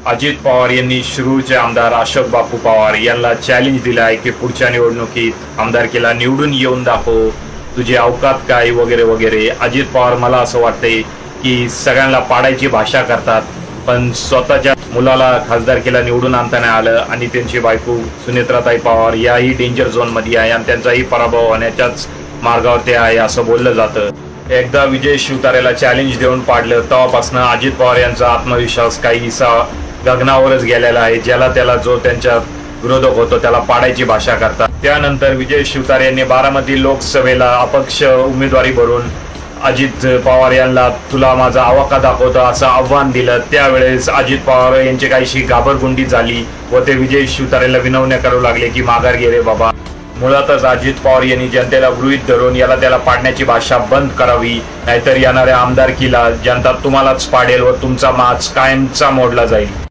अजित पवार यांनी शिरूरचे आमदार अशोक बापू पवार यांना चॅलेंज दिलं आहे की पुढच्या निवडणुकीत आमदारकीला निवडून येऊन दाखव, तुझी अवकात काय वगैरे वगैरे. अजित पवार मला असं वाटतंय की सगळ्यांना पाडायची भाषा करतात, पण स्वतःच्या मुलाला खासदारकीला निवडून आणता नाही आलं आणि त्यांची बायको सुनेत्राताई पवार याही डेंजर झोनमध्ये आहे आणि त्यांचाही पराभव होण्याच्याच मार्गावरती आहे असं बोललं जातं. एकदा विजय शिवतारेला चॅलेंज देऊन पाडलं तेव्हापासून अजित पवार यांचा आत्मविश्वास काहीसा गगनावरच गेलेला आहे. ज्याला त्याला जो त्यांच्या विरोधक होतो त्याला पाडायची भाषा करतात. त्यानंतर विजय शिवतारे यांनी बारामती लोकसभेला अपक्ष उमेदवारी भरून अजित पवार यांना तुला माझा आवाका दाखवतो असं आव्हान दिलं. त्यावेळेस अजित पवार यांची काहीशी घाबरगुंडी झाली व ते विजय शिवतारेला विनवण्या करू लागले की माघार घे रे बाबा. मुळातच अजित पवार यांनी जनतेला गृहीत धरून याला त्याला पाडण्याची भाषा बंद करावी, नाहीतर येणाऱ्या आमदारकीला जनता तुम्हालाच पाडेल व तुमचा माज कायमचा मोडला जाईल.